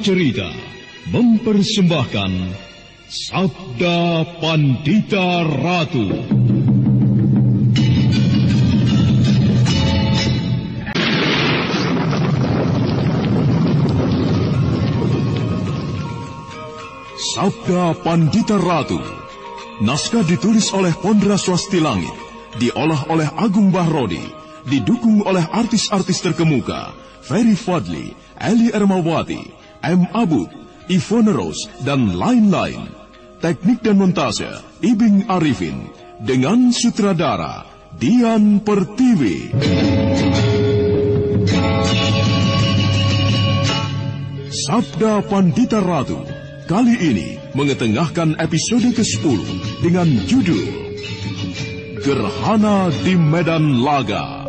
Cerita mempersembahkan Sabda Pandita Ratu. Sabda Pandita Ratu. Naskah ditulis oleh Pondra Swasti Langit, diolah oleh Agung Bahrodi, didukung oleh artis-artis terkemuka Ferry Fadli, Eli Ermawati, M. Abud, Ivone Rose, dan lain-lain. Teknik dan montase Ibing Arifin, dengan sutradara Dian Pertiwi. Sabda Pandita Ratu kali ini mengetengahkan episode ke-10 dengan judul Gerhana di Medan Laga.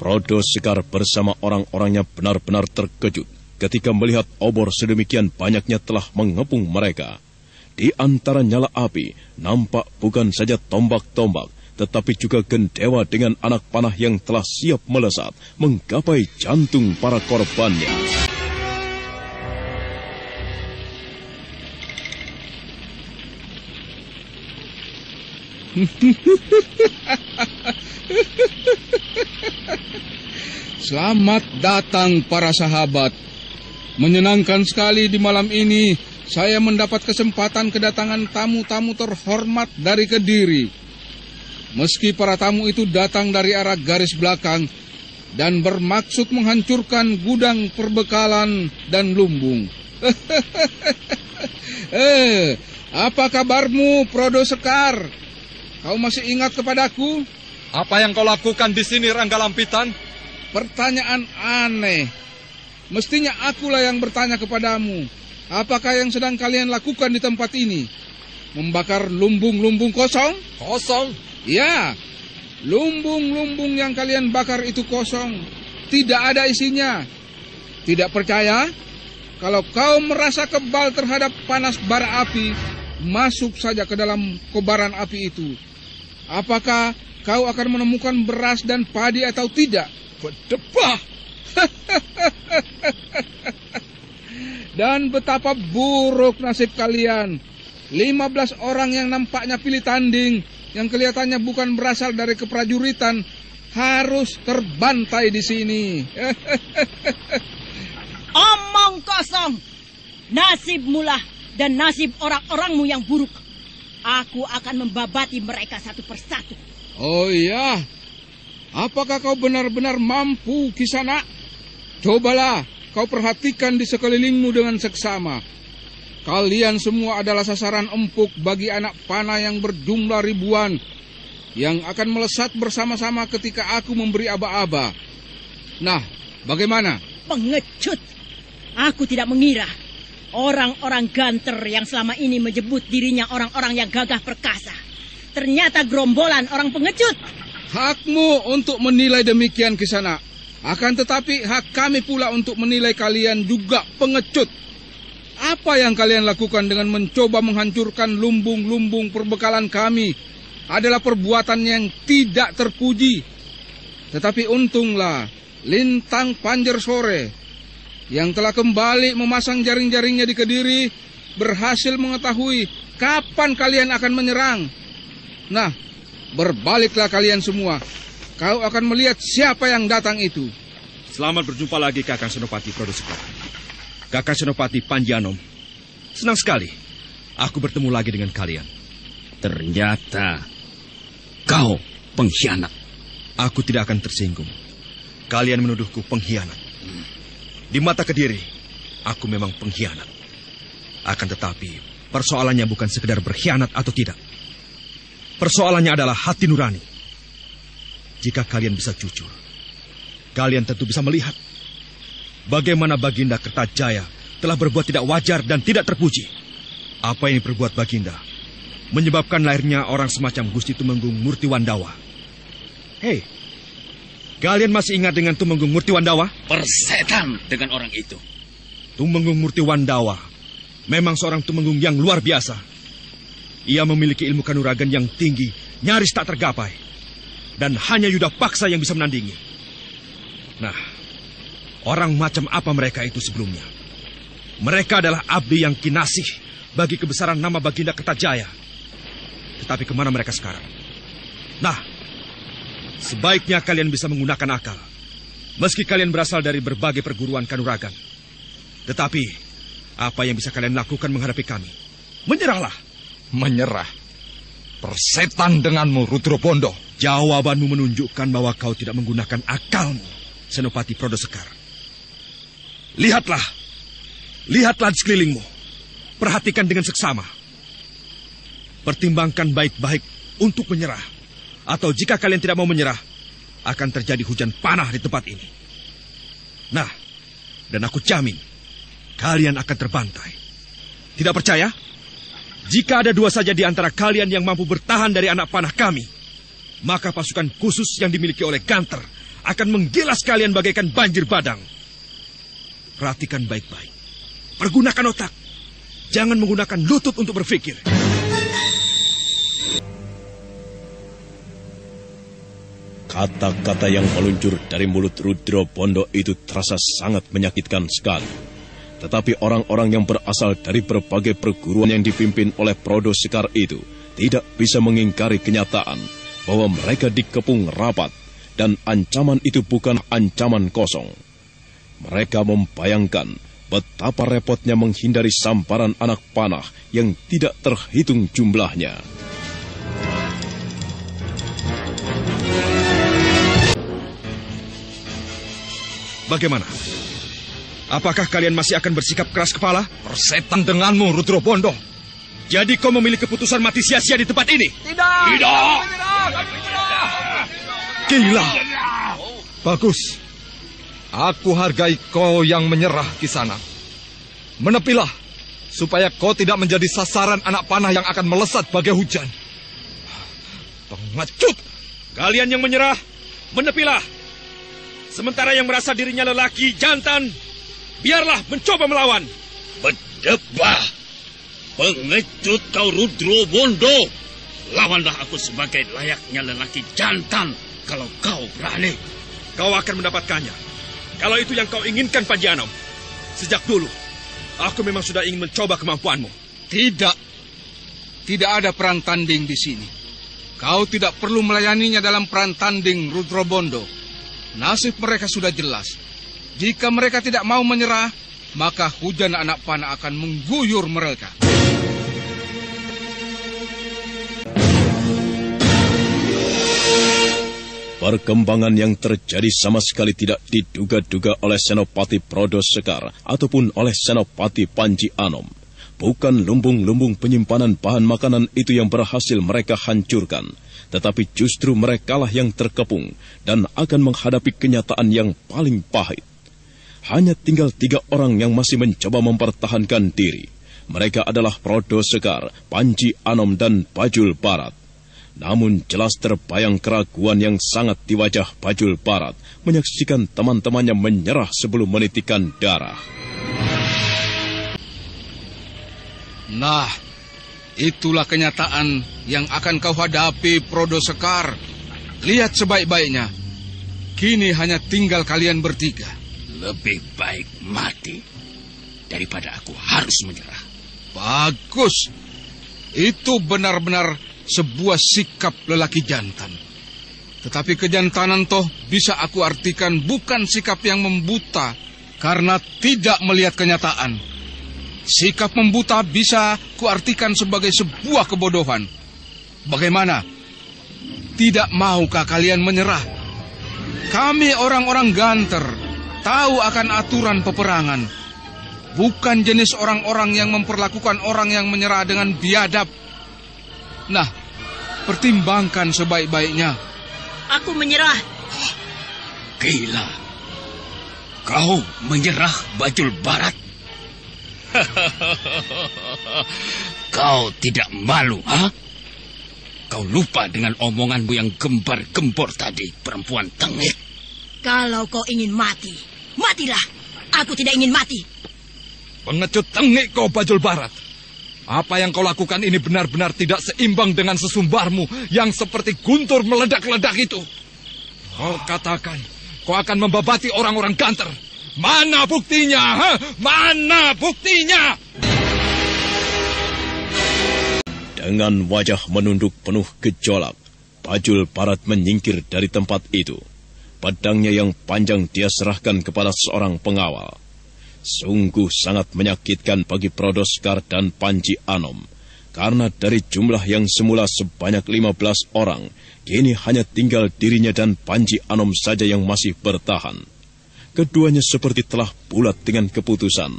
Prodo Sekar bersama orang-orangnya benar-benar terkejut ketika melihat obor sedemikian banyaknya telah mengepung mereka. Di antara nyala api nampak bukan saja tombak-tombak, tetapi juga gendewa dengan anak panah yang telah siap melesat menggapai jantung para korbannya. Selamat datang para sahabat. Menyenangkan sekali di malam ini saya mendapat kesempatan kedatangan tamu-tamu terhormat dari Kediri. Meski para tamu itu datang dari arah garis belakang dan bermaksud menghancurkan gudang perbekalan dan lumbung. Apa kabarmu, Prodo Sekar? Kau masih ingat kepadaku? Apa yang kau lakukan di sini, Rangga Lampitan? Pertanyaan aneh. Mestinya akulah yang bertanya kepadamu. Apakah yang sedang kalian lakukan di tempat ini? Membakar lumbung-lumbung kosong? Kosong? Ya, lumbung-lumbung yang kalian bakar itu kosong. Tidak ada isinya. Tidak percaya? Kalau kau merasa kebal terhadap panas bara api, masuk saja ke dalam kobaran api itu. Apakah kau akan menemukan beras dan padi atau tidak? Berdebah. Dan betapa buruk nasib kalian. 15 orang yang nampaknya pilih tanding, yang kelihatannya bukan berasal dari keprajuritan, harus terbantai di sini. Omong kosong. Nasibmu lah dan nasib orang-orangmu yang buruk. Aku akan membabati mereka satu persatu. Oh iya. Apakah kau benar-benar mampu, Kisana? Cobalah kau perhatikan di sekelilingmu dengan seksama. Kalian semua adalah sasaran empuk bagi anak panah yang berjumlah ribuan, yang akan melesat bersama-sama ketika aku memberi aba-aba. Nah, bagaimana? Pengecut. Aku tidak mengira orang-orang ganter yang selama ini menyebut dirinya orang-orang yang gagah perkasa ternyata gerombolan orang pengecut. Hakmu untuk menilai demikian, Kisana. Akan tetapi hak kami pula untuk menilai kalian juga pengecut. Apa yang kalian lakukan dengan mencoba menghancurkan lumbung-lumbung perbekalan kami adalah perbuatan yang tidak terpuji. Tetapi untunglah Lintang Panjer Sore yang telah kembali memasang jaring-jaringnya di Kediri berhasil mengetahui kapan kalian akan menyerang. Nah, berbaliklah kalian semua. Kau akan melihat siapa yang datang itu. Selamat berjumpa lagi, Kakang Senopati Prodo Sekar. Kakang Senopati Panjanom. Senang sekali aku bertemu lagi dengan kalian. Ternyata kau pengkhianat. Aku tidak akan tersinggung. Kalian menuduhku pengkhianat. Di mata Kediri, aku memang pengkhianat. Akan tetapi, persoalannya bukan sekedar berkhianat atau tidak. Persoalannya adalah hati nurani. Jika kalian bisa jujur, kalian tentu bisa melihat bagaimana Baginda Kertajaya telah berbuat tidak wajar dan tidak terpuji. Apa yang diperbuat Baginda menyebabkan lahirnya orang semacam Gusti Tumenggung Murtiwandawa. Hei, kalian masih ingat dengan Tumenggung Murtiwandawa? Persetan dengan orang itu. Tumenggung Murtiwandawa memang seorang tumenggung yang luar biasa. Ia memiliki ilmu kanuragan yang tinggi nyaris tak tergapai. Dan hanya Yuda Paksa yang bisa menandingi. Nah, orang macam apa mereka itu sebelumnya? Mereka adalah abdi yang kinasih bagi kebesaran nama Baginda Kertajaya. Tetapi kemana mereka sekarang? Nah, sebaiknya kalian bisa menggunakan akal. Meski kalian berasal dari berbagai perguruan kanuragan. Tetapi, apa yang bisa kalian lakukan menghadapi kami? Menyerahlah. Menyerah? Persetan denganmu, Rudro Bondo. Jawabanmu menunjukkan bahwa kau tidak menggunakan akalmu, Senopati Prodo Sekar. Lihatlah. Lihatlah di sekelilingmu. Perhatikan dengan seksama. Pertimbangkan baik-baik untuk menyerah. Atau jika kalian tidak mau menyerah, akan terjadi hujan panah di tempat ini. Nah, dan aku jamin, kalian akan terbantai. Tidak percaya? Jika ada 2 saja di antara kalian yang mampu bertahan dari anak panah kami, maka pasukan khusus yang dimiliki oleh Ganter akan menggilas kalian bagaikan banjir badang. Perhatikan baik-baik. Pergunakan otak. Jangan menggunakan lutut untuk berpikir. Kata-kata yang meluncur dari mulut Rudro Bondo itu terasa sangat menyakitkan sekali. Tetapi orang-orang yang berasal dari berbagai perguruan yang dipimpin oleh Prodo Sekar itu tidak bisa mengingkari kenyataan bahwa mereka dikepung rapat dan ancaman itu bukan ancaman kosong. Mereka membayangkan betapa repotnya menghindari sambaran anak panah yang tidak terhitung jumlahnya. Bagaimana? Apakah kalian masih akan bersikap keras kepala? Persetan denganmu, Rudro Bondo. Jadi kau memilih keputusan mati sia-sia di tempat ini? Tidak. Gila. Bagus. Aku hargai kau yang menyerah, Kisana. Menepilah, supaya kau tidak menjadi sasaran anak panah yang akan melesat bagai hujan. Pengecut. Kalian yang menyerah, menepilah. Sementara yang merasa dirinya lelaki jantan, biarlah mencoba melawan. Berdebah. Pengecut kau, Rudro Bondo. Lawanlah aku sebagai layaknya lelaki jantan kalau kau berani. Kau akan mendapatkannya. Kalau itu yang kau inginkan, Panji Anom. Sejak dulu, aku memang sudah ingin mencoba kemampuanmu. Tidak. Tidak ada perang tanding di sini. Kau tidak perlu melayaninya dalam perang tanding, Rudro Bondo. Nasib mereka sudah jelas. Jika mereka tidak mau menyerah, maka hujan anak panah akan mengguyur mereka. Perkembangan yang terjadi sama sekali tidak diduga-duga oleh Senopati Prodo Sekar ataupun oleh Senopati Panji Anom. Bukan lumbung-lumbung penyimpanan bahan makanan itu yang berhasil mereka hancurkan, tetapi justru merekalah yang terkepung dan akan menghadapi kenyataan yang paling pahit. Hanya tinggal 3 orang yang masih mencoba mempertahankan diri. Mereka adalah Prodo Sekar, Panji Anom, dan Bajul Barat. Namun jelas terbayang keraguan yang sangat di wajah Bajul Barat menyaksikan teman-temannya menyerah sebelum menitikan darah. Nah, itulah kenyataan yang akan kau hadapi, Prodo Sekar. Lihat sebaik-baiknya. Kini hanya tinggal kalian bertiga. Lebih baik mati daripada aku harus menyerah. Bagus. Itu benar-benar sebuah sikap lelaki jantan. Tetapi kejantanan toh bisa aku artikan bukan sikap yang membuta karena tidak melihat kenyataan. Sikap membuta bisa kuartikan sebagai sebuah kebodohan. Bagaimana? Tidak maukah kalian menyerah? Kami orang-orang Ganter tahu akan aturan peperangan. Bukan jenis orang-orang yang memperlakukan orang yang menyerah dengan biadab. Nah, pertimbangkan sebaik-baiknya. Aku menyerah. Gila. Kau menyerah, Bajul Barat? Kau tidak malu, ha? Kau lupa dengan omonganmu yang gembar-gembor tadi, perempuan tengik. Kalau kau ingin mati, matilah. Aku tidak ingin mati. Pengecut tengik kau, Bajul Barat. Apa yang kau lakukan ini benar-benar tidak seimbang dengan sesumbarmu yang seperti guntur meledak-ledak itu. Kau katakan, kau akan membabati orang-orang Ganter. Mana buktinya? Ha? Mana buktinya? Dengan wajah menunduk penuh gejolak, Bajul Barat menyingkir dari tempat itu. Pedangnya yang panjang dia serahkan kepada seorang pengawal. Sungguh sangat menyakitkan bagi Prodoscar dan Panji Anom, karena dari jumlah yang semula sebanyak 15 orang, kini hanya tinggal dirinya dan Panji Anom saja yang masih bertahan. Keduanya seperti telah bulat dengan keputusan,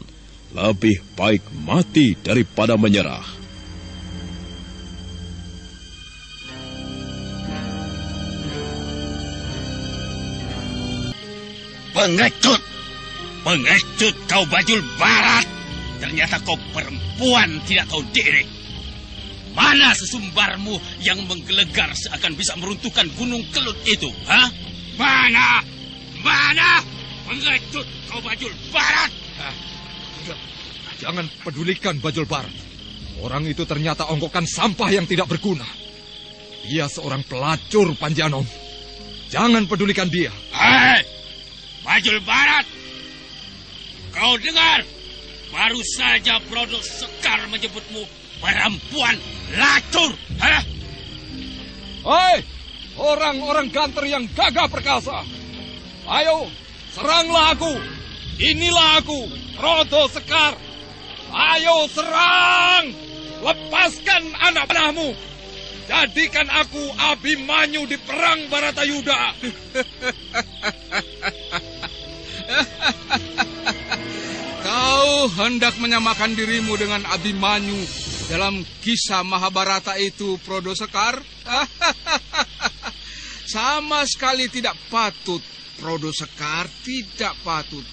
lebih baik mati daripada menyerah. Pengecut! Pengecut kau Bajul Barat! Ternyata kau perempuan tidak tahu diri. Mana sesumbarmu yang menggelegar seakan bisa meruntuhkan gunung Kelut itu? Ha? Mana? Mana? Pengecut kau Bajul Barat! Jangan pedulikan Bajul Barat. Orang itu ternyata ongkokan sampah yang tidak berguna. Dia seorang pelacur, Panji Anom. Jangan pedulikan dia. Hei! Bajul Barat! Kau dengar? Baru saja Prodoscar menyebutmu perempuan lacur. Hah? Hei, orang-orang Ganter yang gagah perkasa. Ayo, seranglah aku. Inilah aku, Prodoscar. Ayo serang. Lepaskan anak panahmu. Jadikan aku Abimanyu di perang Baratayuda. Kau hendak menyamakan dirimu dengan Abimanyu dalam kisah Mahabharata itu, Prodoscar? Sama sekali tidak patut, Prodoscar, tidak patut.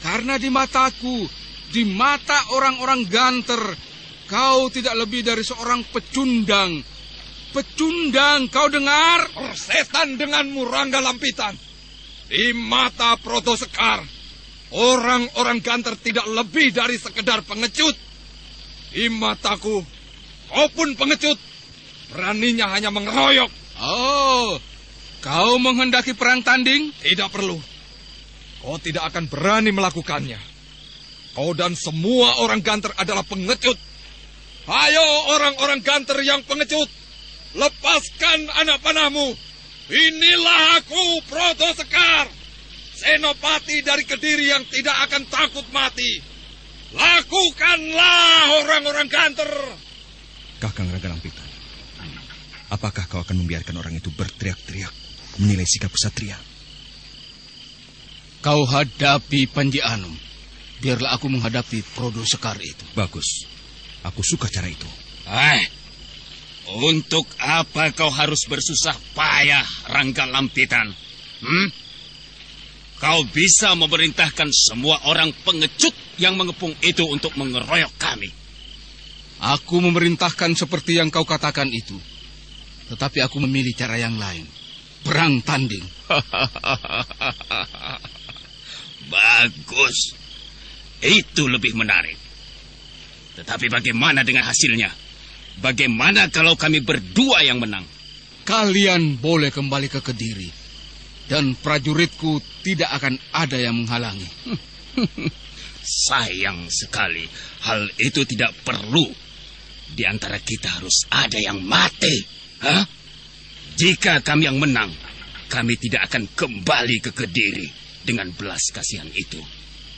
Karena di mataku, di mata orang-orang Ganter, kau tidak lebih dari seorang pecundang. Pecundang, kau dengar? Persetan denganmu, Rangga Lampitan. Di mata Prodoscar, orang-orang Ganter tidak lebih dari sekedar pengecut. Di mataku, kau pun pengecut. Beraninya hanya mengeroyok. Oh, kau menghendaki perang tanding? Tidak perlu. Kau tidak akan berani melakukannya. Kau dan semua orang Ganter adalah pengecut. Ayo orang-orang Ganter yang pengecut, lepaskan anak panahmu. Inilah aku, Prodoscar, senopati dari Kediri yang tidak akan takut mati. Lakukanlah orang-orang Ganter. Kakang Rangga Lampitan, apakah kau akan membiarkan orang itu berteriak-teriak menilai sikap kesatria? Kau hadapi Panji Anom. Biarlah aku menghadapi Prodoscar itu. Bagus, aku suka cara itu. Untuk apa kau harus bersusah payah, Rangga Lampitan? Kau bisa memerintahkan semua orang pengecut yang mengepung itu untuk mengeroyok kami. Aku memerintahkan seperti yang kau katakan itu. Tetapi aku memilih cara yang lain. Perang tanding. Bagus. Itu lebih menarik. Tetapi bagaimana dengan hasilnya? Bagaimana kalau kami berdua yang menang? Kalian boleh kembali ke Kediri. Dan prajuritku tidak akan ada yang menghalangi. Sayang sekali. Hal itu tidak perlu. Di antara kita harus ada yang mati. Hah? Jika kami yang menang, kami tidak akan kembali ke Kediri dengan belas kasihan itu.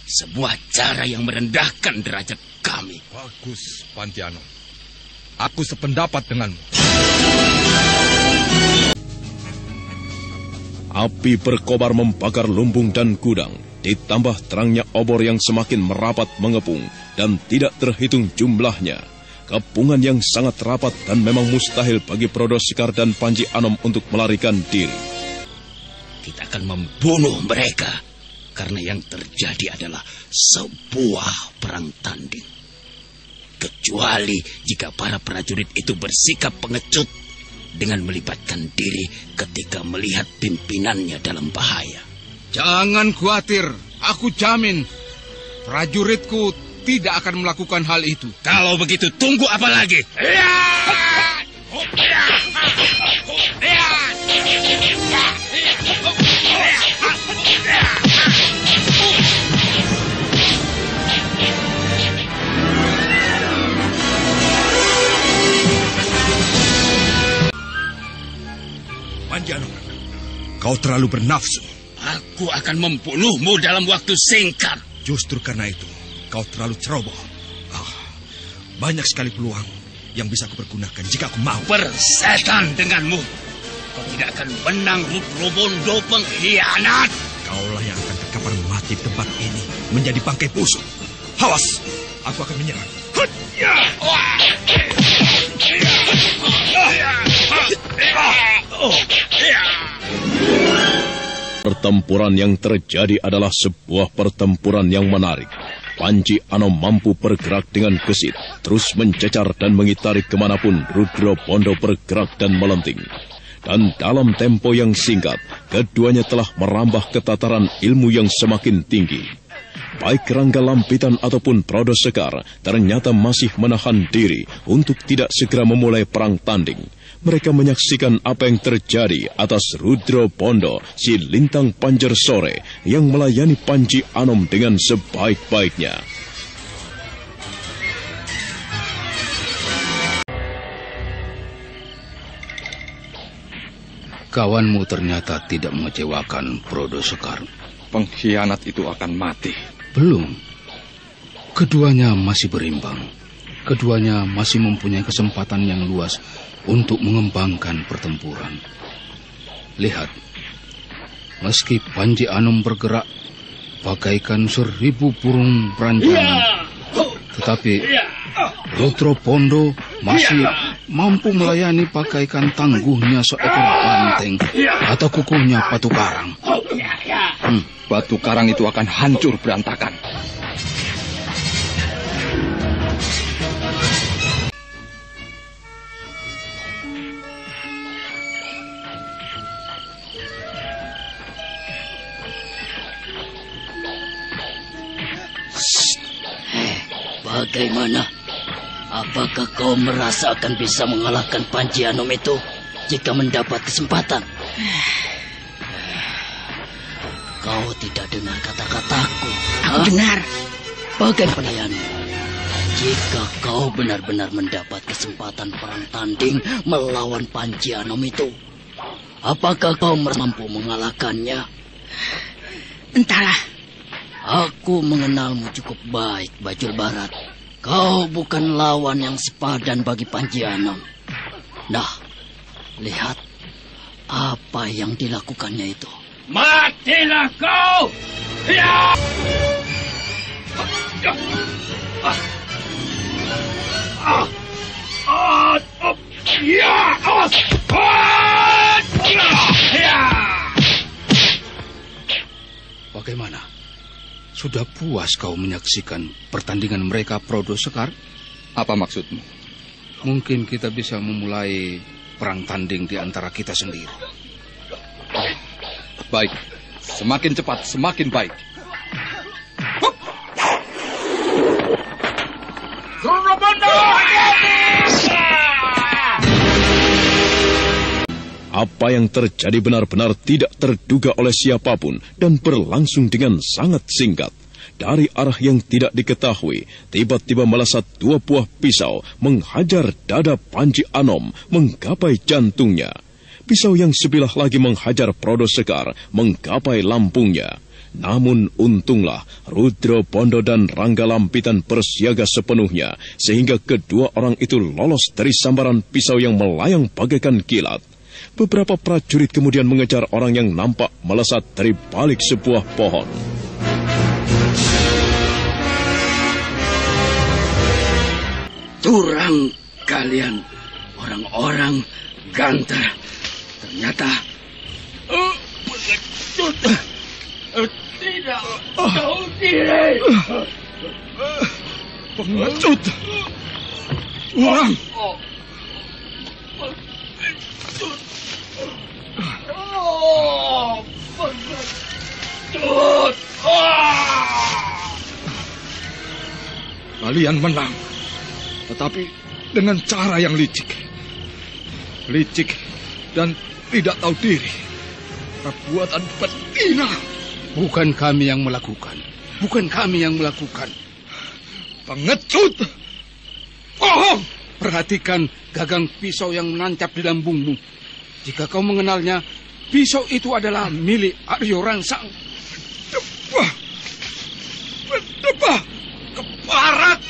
Sebuah cara yang merendahkan derajat kami. Bagus, Panji Anom. Aku sependapat denganmu. Api berkobar membakar lumbung dan gudang, ditambah terangnya obor yang semakin merapat mengepung dan tidak terhitung jumlahnya. Kepungan yang sangat rapat dan memang mustahil bagi Prodoscar dan Panji Anom untuk melarikan diri. Kita akan membunuh mereka karena yang terjadi adalah sebuah perang tanding. Kecuali jika para prajurit itu bersikap pengecut dengan melibatkan diri ketika melihat pimpinannya dalam bahaya. Jangan khawatir, aku jamin prajuritku tidak akan melakukan hal itu. Kalau begitu, tunggu apa lagi? Panji Anom, kau terlalu bernafsu. Aku akan membunuhmu dalam waktu singkat. Justru karena itu, kau terlalu ceroboh. Banyak sekali peluang yang bisa aku pergunakan jika aku mau. Persetan denganmu. Kau tidak akan menang, Rudro Bondo pengkhianat. Kaulah yang akan terkapar mati di tempat ini, menjadi bangkai busuk. Awas, aku akan menyerang. Pertempuran yang terjadi adalah sebuah pertempuran yang menarik. Panji Anom mampu bergerak dengan gesit, terus mencecar dan mengitari kemanapun Rudro Bondo bergerak dan melenting. Dan dalam tempo yang singkat, keduanya telah merambah ke tataran ilmu yang semakin tinggi. Baik Rangga Lampitan ataupun Prodo Sekar ternyata masih menahan diri untuk tidak segera memulai perang tanding. Mereka menyaksikan apa yang terjadi atas Rudro Bondo, si Lintang Panjer Sore, yang melayani Panji Anom dengan sebaik-baiknya. Kawanmu ternyata tidak mengecewakan, Prodo Sekar. Pengkhianat itu akan mati. Belum. Keduanya masih berimbang. Keduanya masih mempunyai kesempatan yang luas untuk mengembangkan pertempuran. Lihat, meski Panji Anom bergerak bagaikan 1000 burung beranjangan, tetapi Rudro Bondo masih mampu melayani bagaikan tangguhnya seekor banteng atau kukuhnya batu karang. Batu karang itu akan hancur berantakan. Bagaimana? Apakah kau merasa akan bisa mengalahkan Panji Anom itu jika mendapat kesempatan? Kau tidak dengar kata-kataku. Aku dengar. Bagaimana pilihanmu? Jika kau benar-benar mendapat kesempatan perang tanding melawan Panji Anom itu, apakah kau mampu mengalahkannya? Entahlah. Aku mengenalmu cukup baik, Bajul Barat. Kau bukan lawan yang sepadan bagi Panji Anom. Nah, lihat apa yang dilakukannya itu. Matilah kau! Ya! Bagaimana? Sudah puas kau menyaksikan pertandingan mereka, Prodo Sekar? Apa maksudmu? Mungkin kita bisa memulai perang tanding di antara kita sendiri. Baik, semakin cepat semakin baik. Rudro Bondo! Apa yang terjadi benar-benar tidak terduga oleh siapapun dan berlangsung dengan sangat singkat. Dari arah yang tidak diketahui, tiba-tiba melesat 2 buah pisau menghajar dada Panji Anom menggapai jantungnya. Pisau yang sebilah lagi menghajar Prodo Sekar menggapai lambungnya. Namun untunglah Rudro Bondo dan Rangga Lampitan bersiaga sepenuhnya sehingga kedua orang itu lolos dari sambaran pisau yang melayang bagaikan kilat. Beberapa prajurit kemudian mengejar orang yang nampak melesat dari balik sebuah pohon. Curang kalian, orang-orang ganter. Ternyata pengecut. Tidak tahu diri. Pengecut. Orang. Kalian menang, tetapi dengan cara yang licik. Licik dan tidak tahu diri. Perbuatan betina. Bukan kami yang melakukan. Bukan kami yang melakukan. Pengecut. Bohong. Perhatikan gagang pisau yang menancap di lambungmu. Jika kau mengenalnya, pisau itu adalah milik Aryo Rangsang. Berdebah ke barat.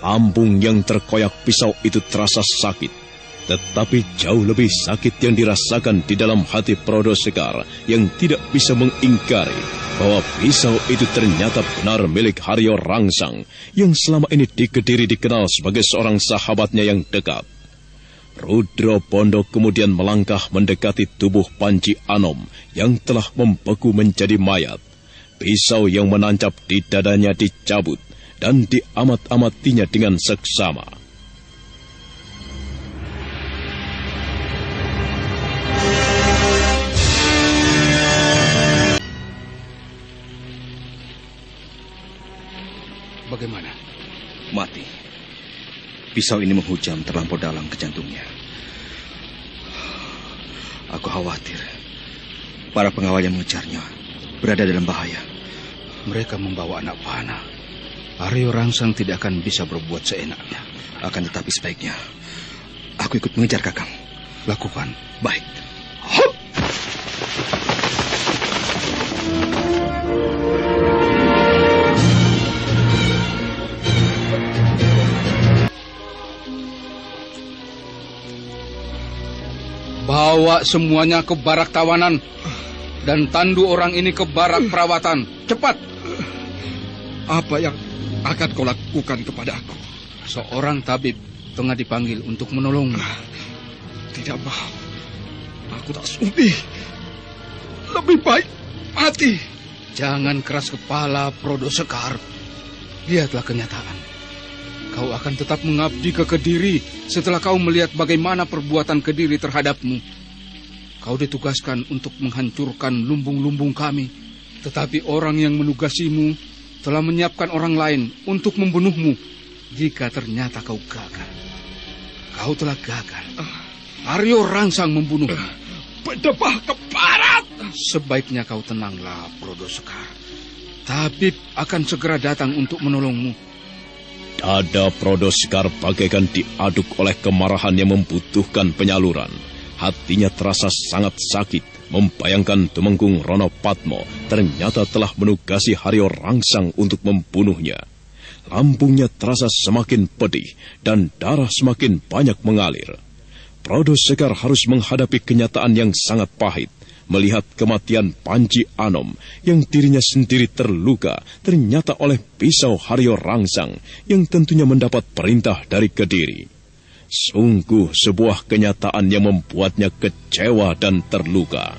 Lambung yang terkoyak pisau itu terasa sakit, tetapi jauh lebih sakit yang dirasakan di dalam hati Prodo Sekar yang tidak bisa mengingkari bahwa pisau itu ternyata benar milik Haryo Rangsang yang selama ini di Kediri dikenal sebagai seorang sahabatnya yang dekat. Rudro Bondo kemudian melangkah mendekati tubuh Panji Anom yang telah membeku menjadi mayat. Pisau yang menancap di dadanya dicabut dan diamat-amatinya dengan seksama. Bagaimana? Mati. Pisau ini menghujam terlampau dalam ke jantungnya. Aku khawatir para pengawal yang mengejarnya berada dalam bahaya. Mereka membawa anak panah. Aryo Rangsang tidak akan bisa berbuat seenaknya. Akan tetapi sebaiknya aku ikut mengejar Kakang. Lakukan. Baik. Hop! Bawa semuanya ke barak tawanan dan tandu orang ini ke barak perawatan. Cepat. Apa yang akan kau lakukan kepada aku? Seorang tabib tengah dipanggil untuk menolongmu. Tidak mau. Aku tak sudi. Lebih baik mati. Jangan keras kepala, Prodo Sekar. Lihatlah kenyataan. Kau akan tetap mengabdi ke Kediri setelah kau melihat bagaimana perbuatan Kediri terhadapmu. Kau ditugaskan untuk menghancurkan lumbung-lumbung kami. Tetapi orang yang menugasimu telah menyiapkan orang lain untuk membunuhmu jika ternyata kau gagal. Kau telah gagal. Aryo Rangsang membunuhmu. Berdebah ke barat. Sebaiknya kau tenanglah, Prodo Sekar. Tabib akan segera datang untuk menolongmu. Dada Prodo Sekar bagaikan diaduk oleh kemarahan yang membutuhkan penyaluran. Hatinya terasa sangat sakit membayangkan Tumenggung Rono Patmo ternyata telah menugasi Haryo Rangsang untuk membunuhnya. Lambungnya terasa semakin pedih dan darah semakin banyak mengalir. Prodo Sekar harus menghadapi kenyataan yang sangat pahit, melihat kematian Panji Anom yang dirinya sendiri terluka ternyata oleh pisau Haryo Rangsang yang tentunya mendapat perintah dari Kediri. Sungguh sebuah kenyataan yang membuatnya kecewa dan terluka.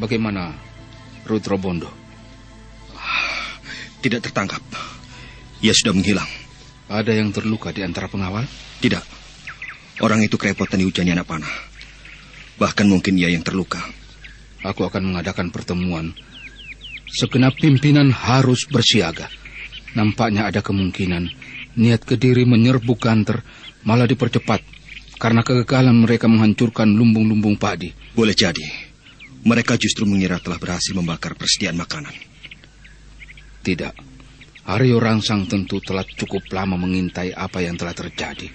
Bagaimana Rudro Bondo? Tidak tertangkap. Ia sudah menghilang. Ada yang terluka di antara pengawal? Tidak. Orang itu kerepotan dihujani anak panah. Bahkan mungkin ia yang terluka. Aku akan mengadakan pertemuan. Segenap pimpinan harus bersiaga. Nampaknya ada kemungkinan niat Kediri menyerbu Ganter malah dipercepat karena kegagalan mereka menghancurkan lumbung-lumbung padi. Boleh jadi. Mereka justru mengira telah berhasil membakar persediaan makanan. Tidak. Aryo Rangsang tentu telah cukup lama mengintai apa yang telah terjadi.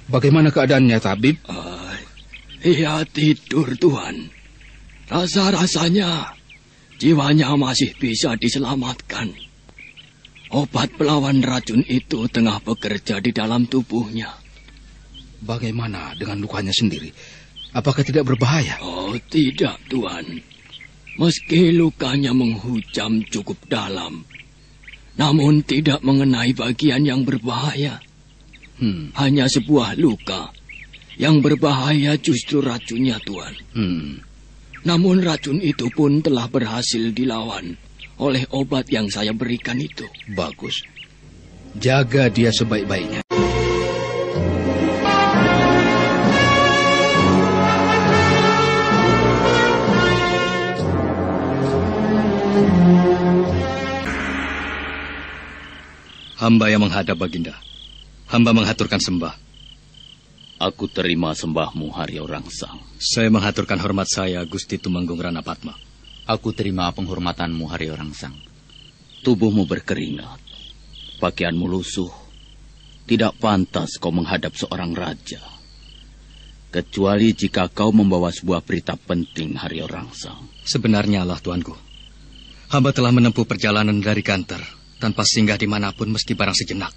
Bagaimana keadaannya, Tabib? Ia tidur, Tuan. Rasa-rasanya jiwanya masih bisa diselamatkan. Obat pelawan racun itu tengah bekerja di dalam tubuhnya. Bagaimana dengan lukanya sendiri? Apakah tidak berbahaya? Oh, tidak, Tuan. Meski lukanya menghujam cukup dalam, namun tidak mengenai bagian yang berbahaya. Hanya sebuah luka. Yang berbahaya justru racunnya, Tuan. Namun racun itu pun telah berhasil dilawan oleh obat yang saya berikan itu. Bagus. Jaga dia sebaik-baiknya. Hamba yang menghadap, Baginda. Hamba menghaturkan sembah. Aku terima sembahmu, Haryo Rangsang. Saya menghaturkan hormat saya, Gusti Tumenggung Ranapatma. Aku terima penghormatanmu, Haryo Rangsang. Tubuhmu berkeringat, pakaianmu lusuh. Tidak pantas kau menghadap seorang raja. Kecuali jika kau membawa sebuah berita penting, Haryo Rangsang. Sebenarnya lah, Tuanku. Hamba telah menempuh perjalanan dari Ganter, tanpa singgah dimanapun meski barang sejenak.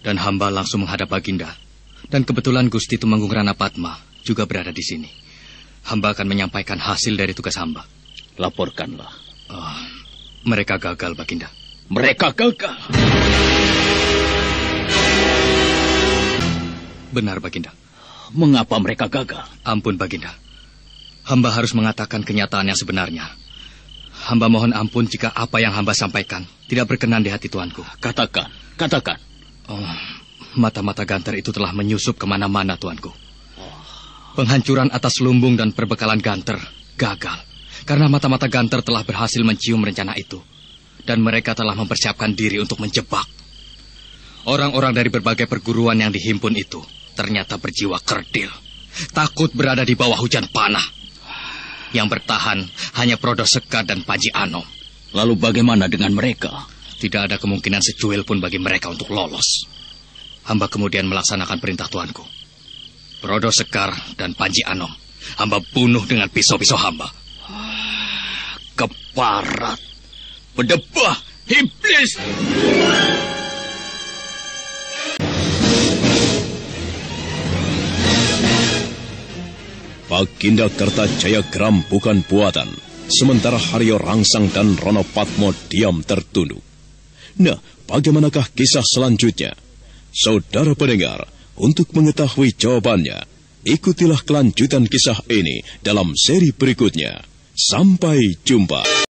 Dan hamba langsung menghadap Baginda. Dan kebetulan Gusti Tumenggung Ranapatma juga berada di sini. Hamba akan menyampaikan hasil dari tugas hamba. Laporkanlah. Mereka gagal, Baginda. Mereka gagal? Benar, Baginda. Mengapa mereka gagal? Ampun, Baginda. Hamba harus mengatakan kenyataan yang sebenarnya. Hamba mohon ampun jika apa yang hamba sampaikan tidak berkenan di hati Tuanku. Katakan. Mata-mata Ganter itu telah menyusup kemana-mana, Tuanku. Penghancuran atas lumbung dan perbekalan Ganter gagal. Karena mata-mata Ganter telah berhasil mencium rencana itu. Dan mereka telah mempersiapkan diri untuk menjebak. Orang-orang dari berbagai perguruan yang dihimpun itu ternyata berjiwa kerdil. Takut berada di bawah hujan panah. Yang bertahan hanya Prodo Sekar dan Panji Anom. Lalu bagaimana dengan mereka? Tidak ada kemungkinan secuil pun bagi mereka untuk lolos. Hamba kemudian melaksanakan perintah Tuanku. Prodo Sekar dan Panji Anom hamba bunuh dengan pisau-pisau hamba. Keparat, pedebah, iblis. Baginda Kertajaya-gram bukan buatan, sementara Haryo Rangsang dan Ranapatma diam tertunduk. Nah, bagaimanakah kisah selanjutnya? Saudara pendengar, untuk mengetahui jawabannya, ikutilah kelanjutan kisah ini dalam seri berikutnya. Sampai jumpa.